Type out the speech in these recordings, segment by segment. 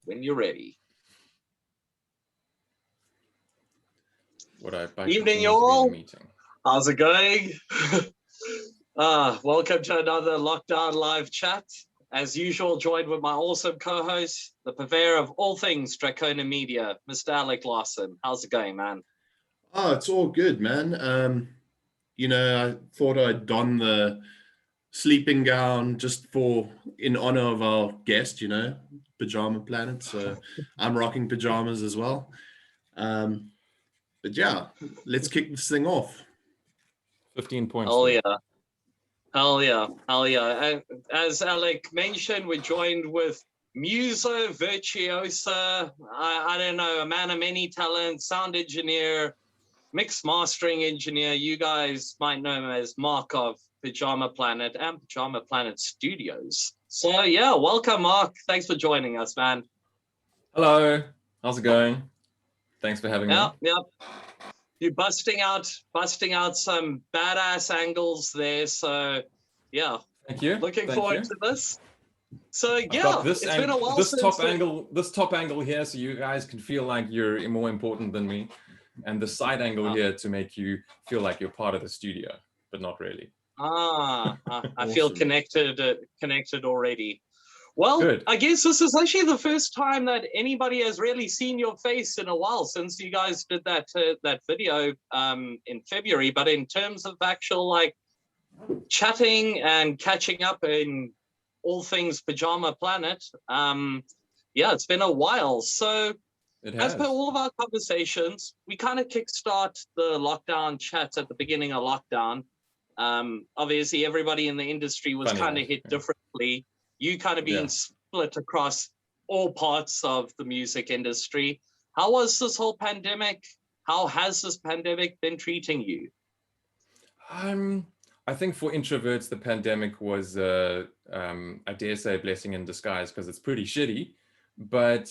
when you're ready. Would I by Evening, continue to be in y'all. a meeting? How's it going? Welcome to another Lockdown Live chat. As usual, joined with my awesome co-host, the purveyor of all things Dracona Media, Mr. Alec Lyle. How's it going, man? Oh, it's all good, man. I thought I'd don the sleeping gown just in honor of our guest, Pyjama Planet. So I'm rocking pajamas as well. But yeah, let's kick this thing off. 15 points. Oh yeah. Hell yeah. As Alec mentioned, we're joined with Muso Virtuosa, I don't know, a man of many talents, sound engineer, mixed mastering engineer. You guys might know him as Mark of Pyjama Planet and Pyjama Planet Studios. So yeah, welcome, Mark. Thanks for joining us, man. Hello. How's it going? Thanks for having me. Yeah. You're busting out some badass angles there. So yeah. Thank you. Looking forward to this. So I've yeah, got this it's been a while this since top angle here, so you guys can feel like you're more important than me, and the side angle here to make you feel like you're part of the studio, but not really. I Awesome. feel connected already. Well, Good. I guess this is actually the first time that anybody has really seen your face in a while since you guys did that video in February. But in terms of actual like chatting and catching up in all things Pyjama Planet, it's been a while. So as per all of our conversations, we kind of kickstart the lockdown chats at the beginning of lockdown. Obviously, everybody in the industry was kind of hit differently. You kind of being split across all parts of the music industry. How was this whole pandemic? How has this pandemic been treating you? I think for introverts, the pandemic was, I dare say, a blessing in disguise because it's pretty shitty. But,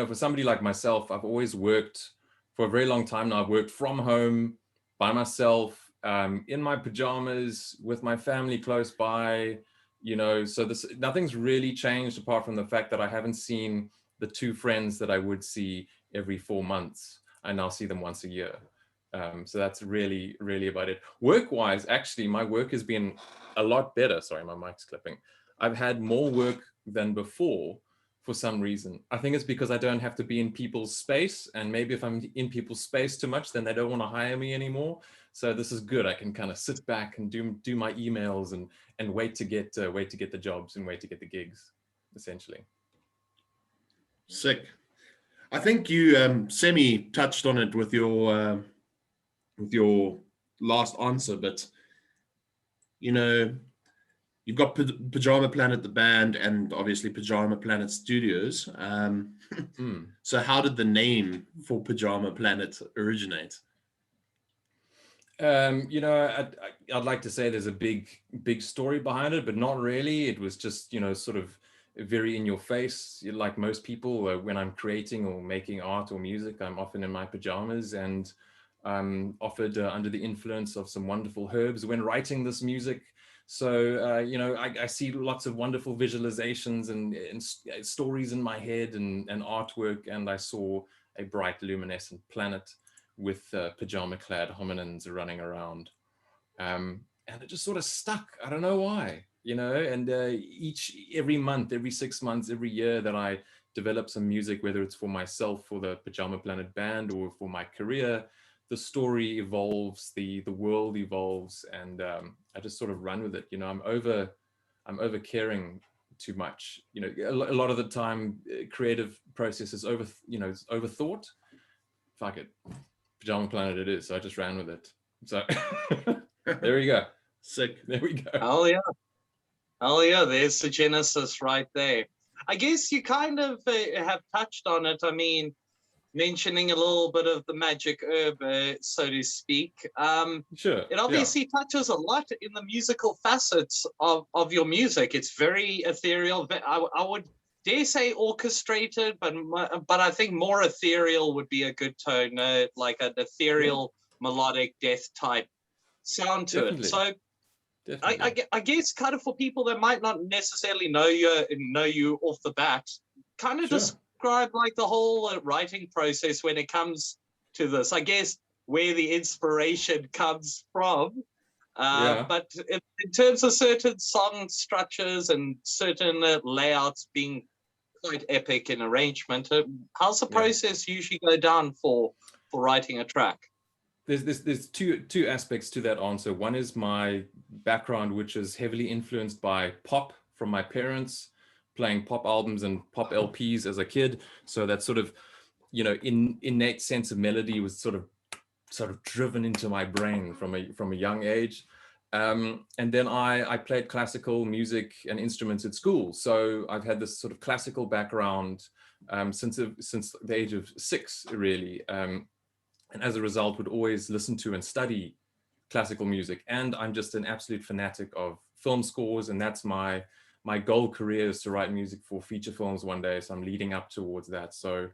for somebody like myself, I've always worked for a very long time now. I've worked from home by myself, in my pajamas, with my family close by, so nothing's really changed apart from the fact that I haven't seen the two friends that I would see every 4 months. I now see them once a year. So that's really, really about it. Work-wise, actually, my work has been a lot better. Sorry, my mic's clipping. I've had more work than before for some reason. I think it's because I don't have to be in people's space. And maybe if I'm in people's space too much, then they don't want to hire me anymore. So this is good. I can kind of sit back and do my emails and wait to get the jobs and wait to get the gigs, essentially. Sick. I think you semi touched on it with your last answer, but you've got Pyjama Planet the band and obviously Pyjama Planet Studios. So how did the name for Pyjama Planet originate? I'd like to say there's a big story behind it, but not really. It was just, sort of very in your face. Like most people, when I'm creating or making art or music, I'm often in my pajamas and I'm offered under the influence of some wonderful herbs when writing this music. So, I see lots of wonderful visualizations and stories in my head and artwork. And I saw a bright luminescent planet with pajama-clad hominins running around. And it just sort of stuck. I don't know why, and every month, every 6 months, every year that I develop some music, whether it's for myself, for the Pyjama Planet band, or for my career, the story evolves, the world evolves, and I just sort of run with it. I'm over caring too much. A lot of the time, creative process is overthought. Fuck it, Pyjama Planet it is. So I just ran with it. So there we go. Sick. There we go. Oh yeah. There's the genesis right there. I guess you kind of have touched on it. I mean, mentioning a little bit of the magic herb, so to speak. Sure. It obviously touches a lot in the musical facets of your music. It's very ethereal. I would dare say orchestrated, but I think more ethereal would be a good tone, like an ethereal melodic death type sound to it. So I guess kind of for people that might not necessarily know you off the bat, kind of just describe like the whole writing process when it comes to this? I guess where the inspiration comes from. But in terms of certain song structures and certain layouts being quite epic in arrangement, how's the process usually go down for writing a track? There's two aspects to that answer. One is my background, which is heavily influenced by pop from my parents, playing pop albums and pop LPs as a kid. So that sort of, you know, innate sense of melody was sort of driven into my brain from a young age. And then I played classical music and instruments at school. So I've had this sort of classical background since the age of 6, really. And as a result, would always listen to and study classical music. And I'm just an absolute fanatic of film scores. And that's my goal career, is to write music for feature films one day. So I'm leading up towards that. So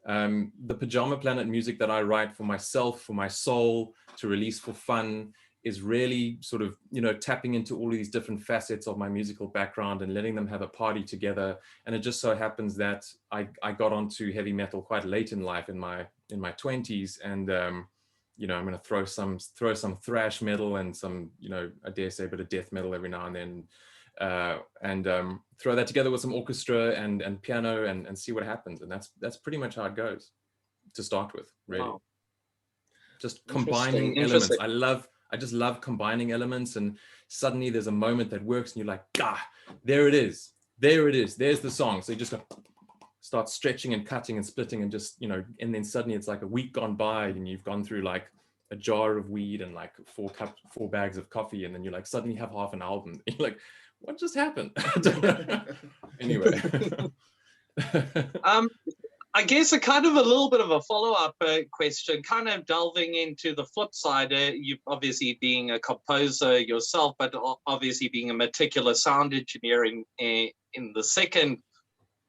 the Pyjama Planet music that I write for myself, for my soul, to release for fun, is really sort of, you know, tapping into all of these different facets of my musical background and letting them have a party together. And it just so happens that I got onto heavy metal quite late in life, in my 20s, and you know, I'm going to throw some thrash metal and some, you know, I dare say a bit of death metal every now and then, and throw that together with some orchestra and piano and see what happens. And that's pretty much how it goes to start with, really. Wow. Just combining elements. I just love combining elements, and suddenly there's a moment that works and you're like, there it is. There's the song. So you just start stretching and cutting and splitting and just, you know, and then suddenly it's like a week gone by and you've gone through like a jar of weed and like 4 bags of coffee, and then you like suddenly have half an album. And you're like, what just happened? Anyway. I guess a kind of a little bit of a follow-up question, kind of delving into the flip side. You obviously being a composer yourself, but obviously being a meticulous sound engineer in the second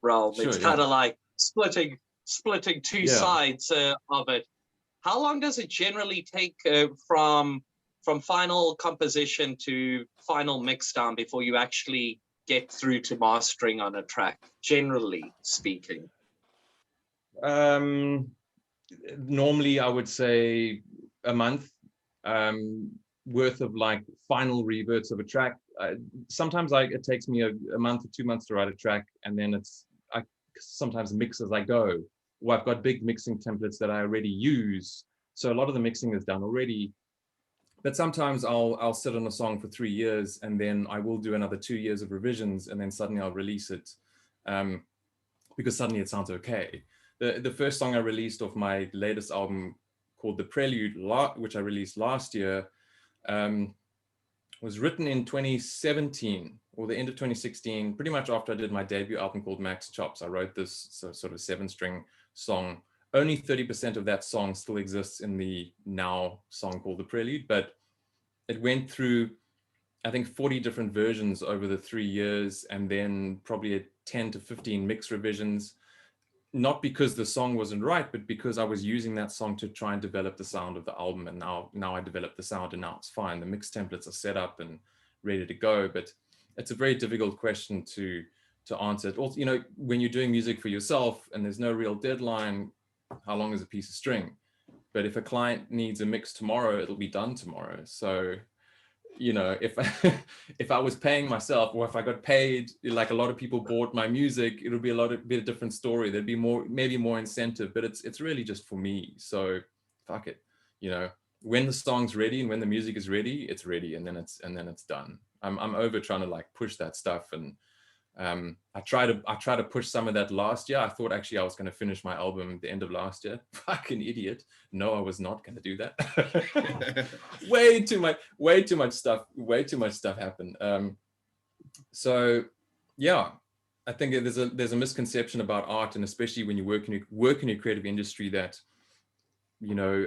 realm. Sure, it's kind of like splitting two sides of it. How long does it generally take from final composition to final mix down before you actually get through to mastering on a track, generally speaking? Normally I would say a month worth of like final reverts of a track. Sometimes it takes me a month or 2 months to write a track, and then I sometimes mix as I go, or I've got big mixing templates that I already use, so a lot of the mixing is done already. But sometimes I'll sit on a song for 3 years, and then I will do another 2 years of revisions, and then suddenly I'll release it because suddenly it sounds okay. The first song I released off my latest album, called The Prelude, which I released last year, was written in 2017 or the end of 2016, pretty much after I did my debut album called Max Chops. I wrote this sort of 7-string song. Only 30% of that song still exists in the now song called The Prelude, but it went through, I think, 40 different versions over the 3 years, and then probably 10 to 15 mix revisions. Not because the song wasn't right, but because I was using that song to try and develop the sound of the album. And now I developed the sound, and now it's fine. The mix templates are set up and ready to go. But it's a very difficult question to answer. It also, you know, when you're doing music for yourself and there's no real deadline, how long is a piece of string? But if a client needs a mix tomorrow, it'll be done tomorrow. So, you know, if I was paying myself, or if I got paid like a lot of people bought my music, it'll be a bit of different story. There'd be maybe more incentive, but it's really just for me. So fuck it, you know, when the song's ready and when the music is ready, it's ready, and then it's done. I'm over trying to like push that stuff, and I try to push some of that last year. I thought actually I was going to finish my album at the end of last year. Fucking idiot. No, I was not going to do that. way too much stuff happened. So yeah, I think there's a misconception about art, and especially when you work in a creative industry, that, you know,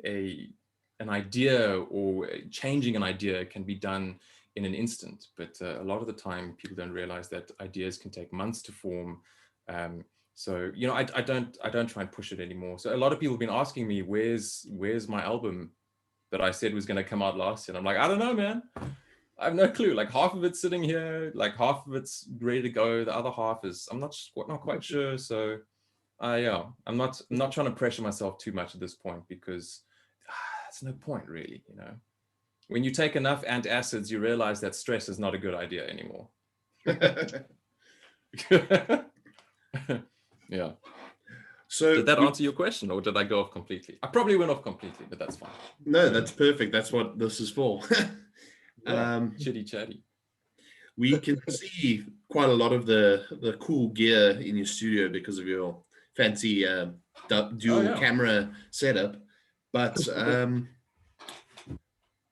an idea or changing an idea can be done in an instant, but a lot of the time people don't realize that ideas can take months to form. So, you know, I don't try and push it anymore. So a lot of people have been asking me, where's my album that I said was going to come out last year? And I'm like, I don't know, man. I have no clue. Like half of it's sitting here, like half of it's ready to go. The other half is I'm not quite sure. So yeah, I'm not trying to pressure myself too much at this point because it's no point really, you know. When you take enough antacids, you realize that stress is not a good idea anymore. Yeah. So did that answer your question, or did I go off completely? I probably went off completely, but that's fine. No, that's perfect. That's what this is for. Chitty chatty. We can see quite a lot of the cool gear in your studio because of your fancy dual camera setup. But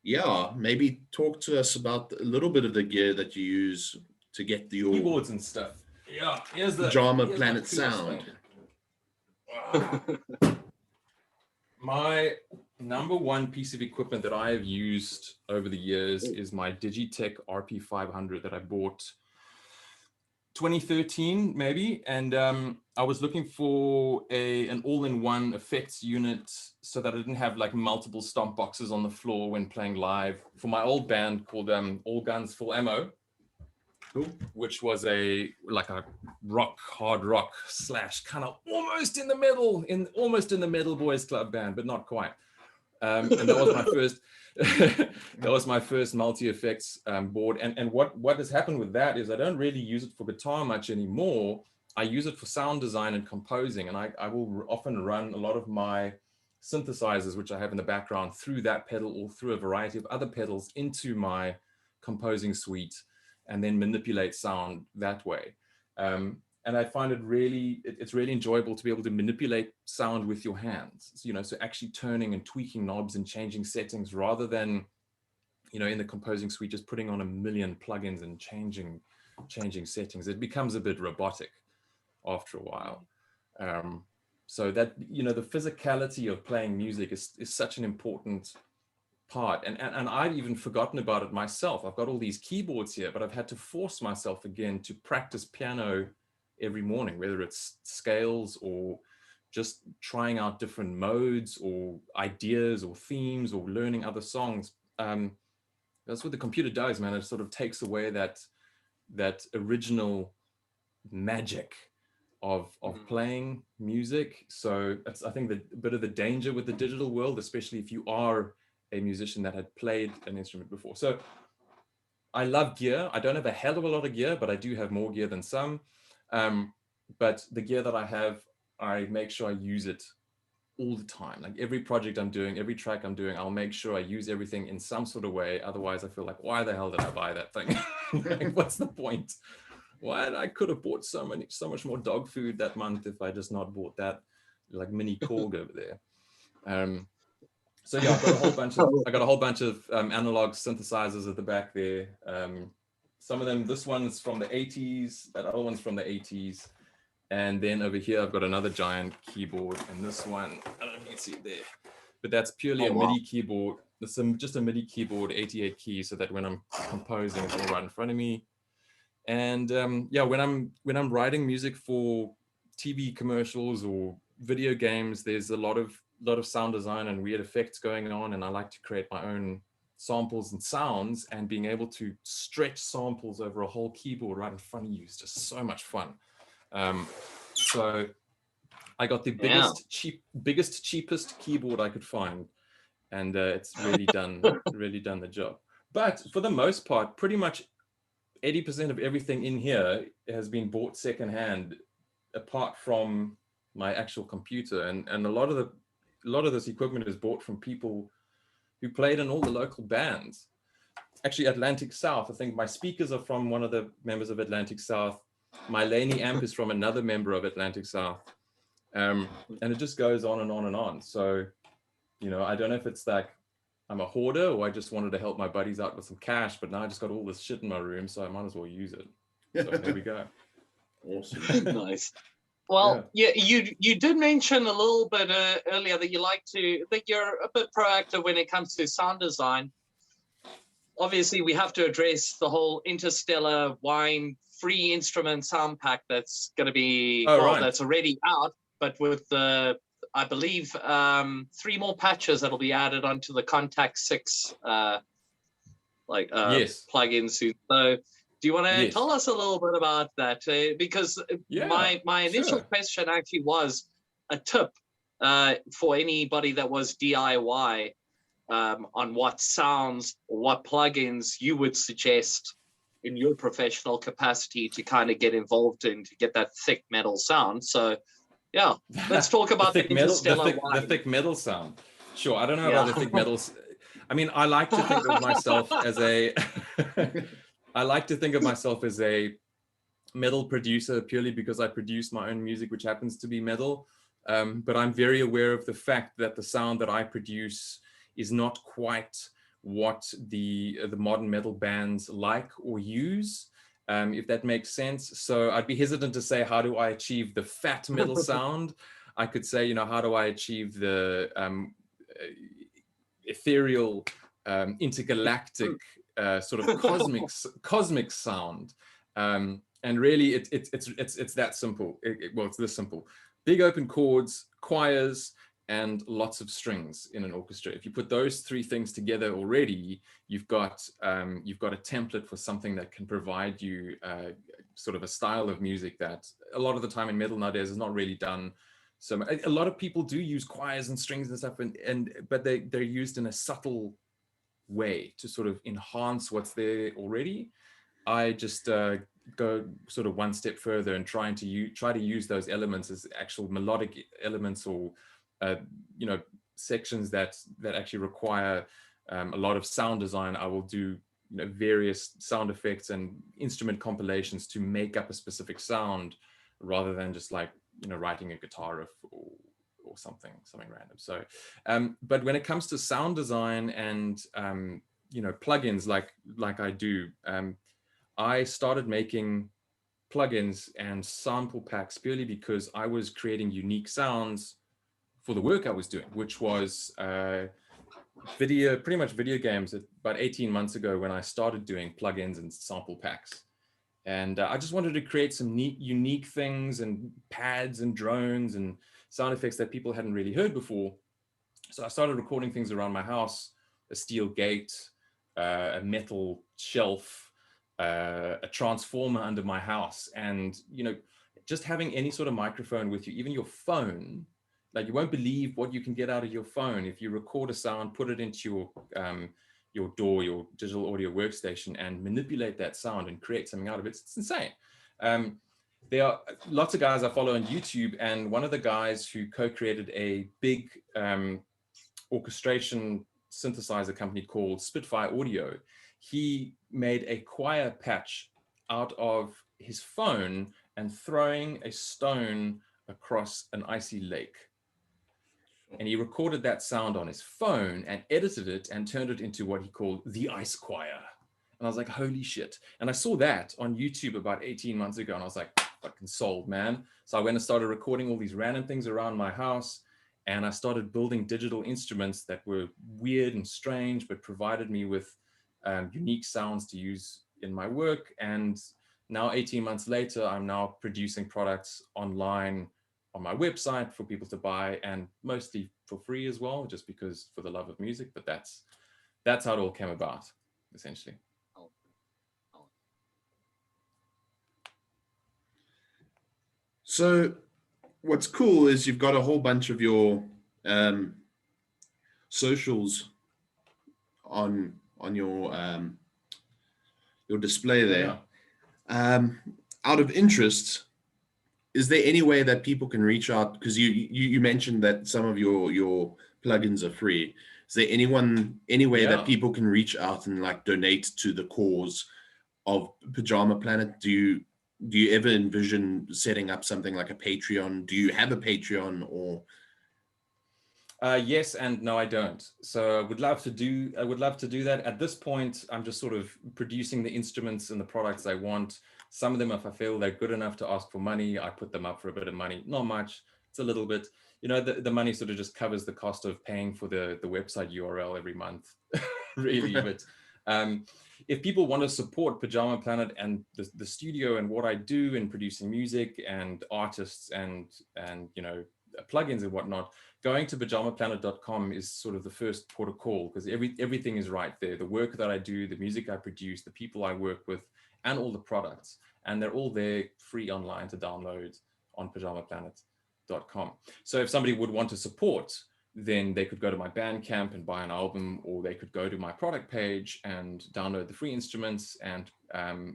yeah, maybe talk to us about a little bit of the gear that you use to get your keyboards and stuff. Yeah, here's Pyjama Planet sound. My number one piece of equipment that I have used over the years is my Digitech RP500 that I bought 2013 maybe, and I was looking for an all-in-one effects unit so that I didn't have like multiple stomp boxes on the floor when playing live for my old band called All Guns Full Ammo. Cool. Which was a hard rock / kind of almost in the metal boys club band, but not quite. And that was my first that was my first multi-effects board. And what has happened with that is I don't really use it for guitar much anymore. I use it for sound design and composing, and I will often run a lot of my synthesizers, which I have in the background, through that pedal or through a variety of other pedals into my composing suite, and then manipulate sound that way. And I find it's really enjoyable to be able to manipulate sound with your hands, you know, so actually turning and tweaking knobs and changing settings rather than, you know, in the composing suite, just putting on a million plugins and changing settings. It becomes a bit robotic after a while. So that, you know, the physicality of playing music is such an important part, and I've even forgotten about it myself. I've got all these keyboards here, but I've had to force myself again to practice piano every morning, whether it's scales or just trying out different modes or ideas or themes or learning other songs. That's what the computer does, man. It sort of takes away that original magic of playing music. So that's, I think, a bit of the danger with the digital world, especially if you are a musician that had played an instrument before. So I love gear. I don't have a hell of a lot of gear, but I do have more gear than some. But the gear that I have, I make sure I use it all the time. Like every project I'm doing, every track I'm doing, I'll make sure I use everything in some sort of way. Otherwise I feel like, why the hell did I buy that thing? Like, what's the point? Why? I could have bought so much more dog food that month if I just not bought that like mini Korg over there. So yeah, I've got a whole bunch of analog synthesizers at the back there. Some of them, this one's from the 80s, that other one's from the 80s. And then over here, I've got another giant keyboard, and this one, I don't know if you can see it there, but that's purely a MIDI keyboard. It's just a MIDI keyboard, 88 keys, so that when I'm composing, it's all right in front of me. And yeah, when I'm writing music for TV commercials or video games, there's a lot of sound design and weird effects going on, and I like to create my own samples and sounds, and being able to stretch samples over a whole keyboard right in front of you is just so much fun. So I got the biggest, cheapest keyboard I could find, and it's really done the job. But for the most part, pretty much 80% of everything in here has been bought secondhand, apart from my actual computer, and a lot of this equipment is bought from people who played in all the local bands. Actually, Atlantic South, I think my speakers are from one of the members of Atlantic South. My Laney amp is from another member of Atlantic South. And it just goes on and on and on. So, you know, I don't know if it's like I'm a hoarder or I just wanted to help my buddies out with some cash, but now I just got all this shit in my room, so I might as well use it. So here we go. Awesome. Nice. Well, yeah, you did mention a little bit earlier that you're a bit proactive when it comes to sound design. Obviously, we have to address the whole Interstellar Wine free instrument sound pack that's going to be that's already out, but with I believe 3 more patches that'll be added onto the Contact 6 like Yes. plugins soon. So do you want to Yes. tell us a little bit about that? Because my initial question actually was a tip for anybody that was DIY on what sounds or what plugins you would suggest in your professional capacity to kind of get involved in to get that thick metal sound. So yeah, let's talk about the Interstellar the thick metal sound. Sure, I don't know Yeah. about the thick metals. I mean, I like to think of myself as a I like to think of myself as a metal producer purely because I produce my own music, which happens to be metal. But I'm very aware of the fact that the sound that I produce is not quite what the modern metal bands like or use, if that makes sense. So I'd be hesitant to say, how do I achieve the fat metal sound? I could say, you know, how do I achieve the ethereal, intergalactic, sort of cosmic sound? And really, it's that simple. Well, it's this simple: big open chords, choirs, and lots of strings in an orchestra. If you put those three things together already, you've got a template for something that can provide you sort of a style of music that a lot of the time in metal nowadays is not really done. So a lot of people do use choirs and strings and stuff, but they're used in a subtle way to sort of enhance what's there already. I just go sort of one step further and try to use those elements as actual melodic elements, or you know, sections that actually require a lot of sound design. I will do, you know, various sound effects and instrument compilations to make up a specific sound, rather than just, like, you know, writing a guitar riff or something random. So but when it comes to sound design and you know, plugins like I do, I started making plugins and sample packs purely because I was creating unique sounds for the work I was doing, which was pretty much video games. About 18 months ago, when I started doing plugins and sample packs. And I just wanted to create some neat, unique things, and pads and drones and sound effects that people hadn't really heard before. So I started recording things around my house: a steel gate, a metal shelf, a transformer under my house. And, you know, just having any sort of microphone with you, even your phone, like, you won't believe what you can get out of your phone if you record a sound, put it into your DAW, your digital audio workstation, and manipulate that sound and create something out of it. It's insane. There are lots of guys I follow on YouTube, and one of the guys who co-created a big orchestration synthesizer company called Spitfire Audio, he made a choir patch out of his phone and throwing a stone across an icy lake. And he recorded that sound on his phone and edited it and turned it into what he called the Ice Choir. And I was like, holy shit. And I saw that on YouTube about 18 months ago, and I was like, fucking sold, man. So I went and started recording all these random things around my house, and I started building digital instruments that were weird and strange, but provided me with unique sounds to use in my work. And now, 18 months later, I'm now producing products online on my website for people to buy, and mostly for free as well, just because, for the love of music. But that's how it all came about, essentially. So what's cool is you've got a whole bunch of your socials on your display there. Out of interest, is there any way that people can reach out? Because you mentioned that some of your plugins are free. Is there any way that people can reach out and, like, donate to the cause of Pyjama Planet? Do you ever envision setting up something like a Patreon? Do you have a Patreon, or? Yes and no, I don't. So I would love to do that. At this point, I'm just sort of producing the instruments and the products I want. Some of them, if I feel they're good enough to ask for money, I put them up for a bit of money. Not much, it's a little bit. You know, the money sort of just covers the cost of paying for the website URL every month, really. But if people want to support Pyjama Planet and the studio and what I do in producing music and artists and you know, plugins and whatnot, going to pyjamaplanet.com is sort of the first port of call, because everything is right there. The work that I do, the music I produce, the people I work with, and all the products. And they're all there free online to download on pyjamaplanet.com. So if somebody would want to support, then they could go to my Bandcamp and buy an album, or they could go to my product page and download the free instruments and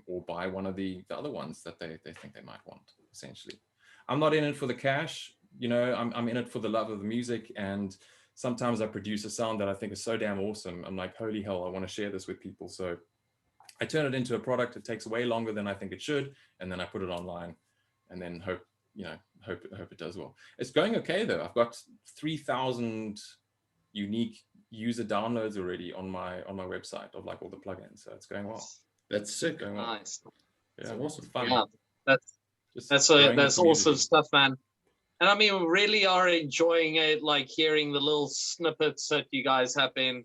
or buy one of the other ones that they think they might want, essentially. I'm not in it for the cash, you know, I'm in it for the love of the music. And sometimes I produce a sound that I think is so damn awesome. I'm like, holy hell, I want to share this with people. So I turn it into a product. It takes way longer than I think it should. And then I put it online and then hope it does well. It's going okay though. I've got 3,000 unique user downloads already on my website of like all the plugins. So it's going well. That's sick. Going well. Nice. Yeah, That's awesome. It's fun. Yeah, that's awesome stuff, man. And I mean, we really are enjoying it, like hearing the little snippets that you guys have been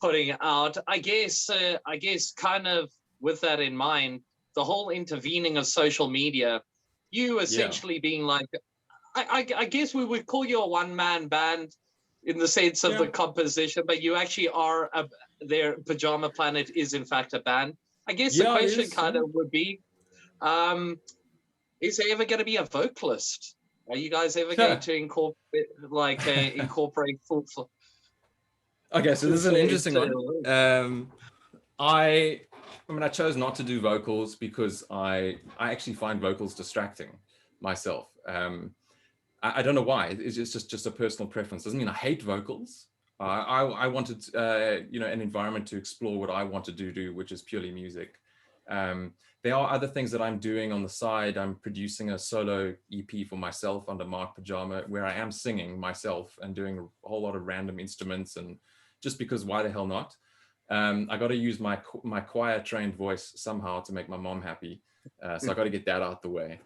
putting out. I guess kind of with that in mind, the whole intervening of social media, you essentially being like, I guess we would call you a one-man band in the sense of the composition, but you actually are their Pyjama Planet is in fact a band. I guess the question kind of would be, is there ever going to be a vocalist? Are you guys ever going to incorporate full? Okay, so this is an interesting one. I mean, I chose not to do vocals because I actually find vocals distracting myself. I don't know why. It's just a personal preference. Doesn't mean I hate vocals. I wanted an environment to explore what I want to do, which is purely music. There are other things that I'm doing on the side. I'm producing a solo EP for myself under Mark Pyjama, where I am singing myself and doing a whole lot of random instruments, and just because why the hell not? I got to use my choir trained voice somehow to make my mom happy. So I got to get that out the way.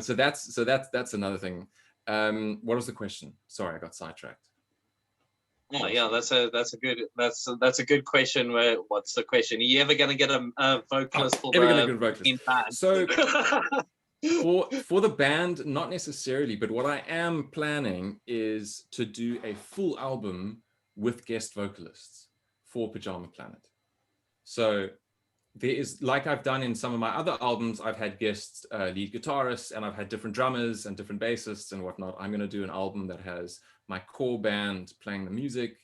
So that's another thing. What was the question? Sorry, I got sidetracked. Oh yeah, that's a good question. What's the question? Are you ever going to get a vocalist for the band? So for the band, not necessarily, but what I am planning is to do a full album with guest vocalists for Pyjama Planet. So there is, like I've done in some of my other albums, I've had guest lead guitarists, and I've had different drummers and different bassists and whatnot. I'm going to do an album that has my core band playing the music,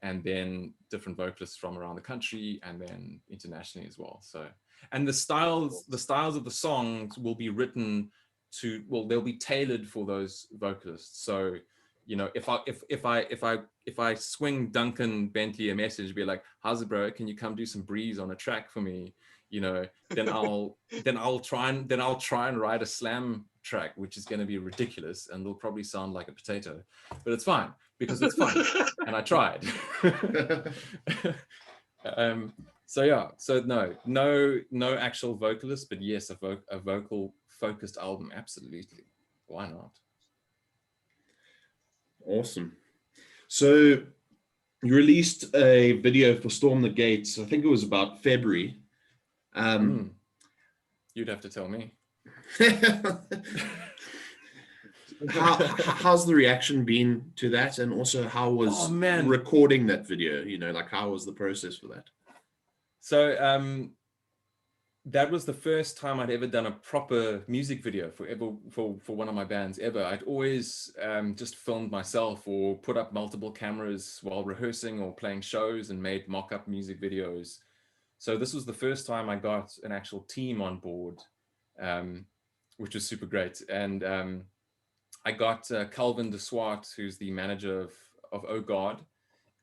and then different vocalists from around the country and then internationally as well. So, and the styles of the songs will be written to, well, they'll be tailored for those vocalists. So, you know, if I swing Duncan Bentley a message, be like, "How's it, bro? Can you come do some breeze on a track for me?" You know, then I'll try and write a slam track, which is going to be ridiculous and will probably sound like a potato, but it's fine because it's fun and I tried. So no actual vocalist, but yes, a vocal focused album, absolutely. Why not? Awesome. So you released a video for Storm the Gates. I think it was about February. You'd have to tell me. How's the reaction been to that? And also how was recording that video? You know, like how was the process for that? So that was the first time I'd ever done a proper music video for one of my bands ever. I'd always just filmed myself or put up multiple cameras while rehearsing or playing shows and made mock-up music videos. So this was the first time I got an actual team on board, which was super great. And I got Calvin de Swart, who's the manager of Oh God,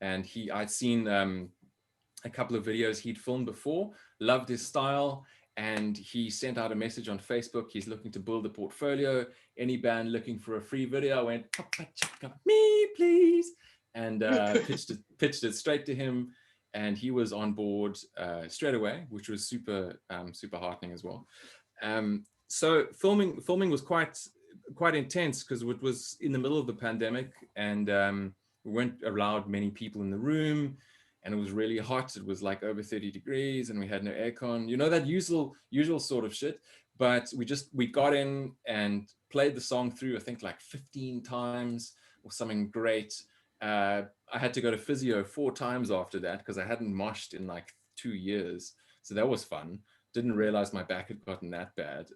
and I'd seen a couple of videos he'd filmed before, loved his style, and he sent out a message on Facebook. He's looking to build a portfolio. Any band looking for a free video? I went, me, please, and pitched it straight to him, and he was on board straight away, which was super heartening as well. So filming was quite intense because it was in the middle of the pandemic, and we weren't allowed many people in the room. And it was really hot. It was like over 30 degrees and we had no aircon, you know, that usual sort of shit. But we got in and played the song through, I think like 15 times or something great. I had to go to physio 4 times after that because I hadn't moshed in like 2 years. So that was fun. Didn't realize my back had gotten that bad.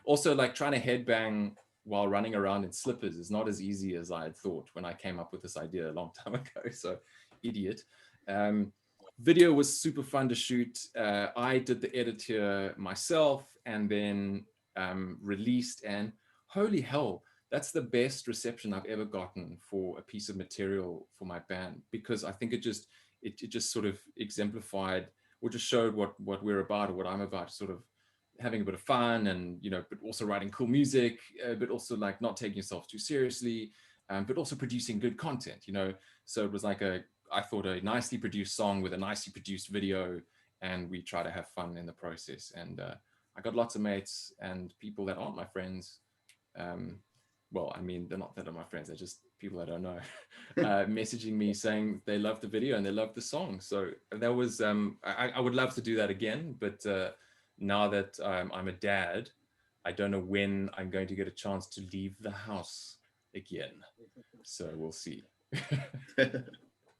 Also, like trying to headbang while running around in slippers is not as easy as I had thought when I came up with this idea a long time ago. So idiot. Video was super fun to shoot. I did the edit here myself and then released, and holy hell, that's the best reception I've ever gotten for a piece of material for my band, because I think it just sort of exemplified or just showed what we're about or what I'm about, sort of having a bit of fun and, you know, but also writing cool music, but also like not taking yourself too seriously, but also producing good content, you know. So it was like I thought a nicely produced song with a nicely produced video, and we try to have fun in the process. And I got lots of mates and people that aren't my friends. Well, I mean, they're not that are my friends, they're just people I don't know, messaging me saying they love the video and they love the song. So that was, I would love to do that again, but now that I'm a dad, I don't know when I'm going to get a chance to leave the house again. So we'll see.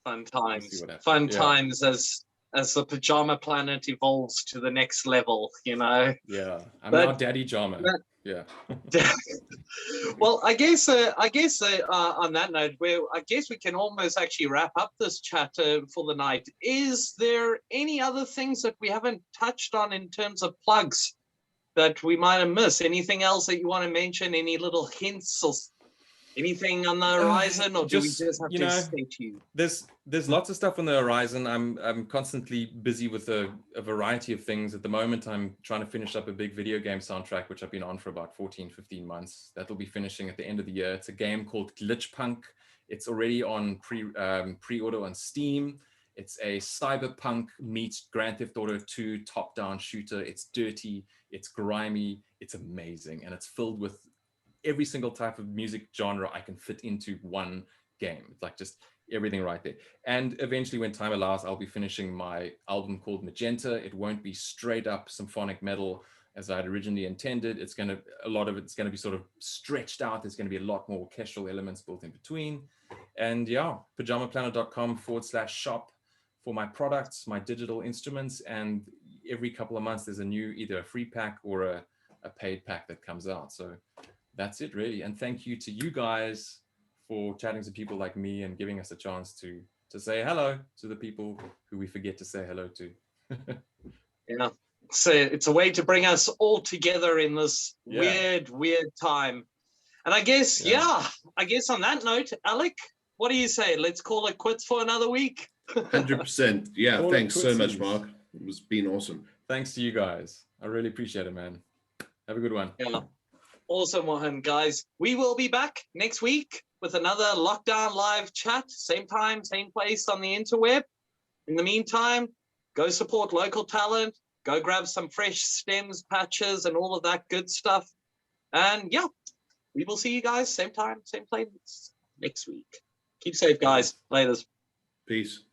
Fun times, We'll fun times as the Pyjama Planet evolves to the next level, you know. Yeah, I'm now Daddy Jama. Yeah. Well, I guess on that note, I guess we can almost actually wrap up this chat for the night. Is there any other things that we haven't touched on in terms of plugs that we might have missed? Anything else that you want to mention? Any little hints or anything on the horizon, or do we just have to stay tuned? There's lots of stuff on the horizon. I'm constantly busy with a variety of things. At the moment, I'm trying to finish up a big video game soundtrack, which I've been on for about 15 months. That'll be finishing at the end of the year. It's a game called Glitch Punk. It's already on pre-order on Steam. It's a cyberpunk meets Grand Theft Auto 2 top-down shooter. It's dirty, it's grimy, it's amazing, and it's filled with every single type of music genre I can fit into one game. It's like just everything right there. And eventually, when time allows, I'll be finishing my album called Magenta. It won't be straight up symphonic metal as I had originally intended. A lot of it's going to be sort of stretched out. There's going to be a lot more orchestral elements built in between. And yeah, pyjamaplanet.com/shop for my products, my digital instruments. And every couple of months, there's a new, either a free pack or a paid pack that comes out. So that's it, really. And thank you to you guys for chatting to people like me and giving us a chance to say hello to the people who we forget to say hello to. Yeah, so it's a way to bring us all together in this weird time. And I guess, I guess on that note, Alec, what do you say? Let's call it quits for another week. 100%. Yeah, thanks so much, Mark. It's been awesome. Thanks to you guys. I really appreciate it, man. Have a good one. Yeah. Awesome one, guys. We will be back next week with another lockdown live chat. Same time, same place on the interweb. In the meantime, go support local talent. Go grab some fresh stems, patches, and all of that good stuff. And yeah, we will see you guys same time, same place next week. Keep safe, guys. Laters. Peace.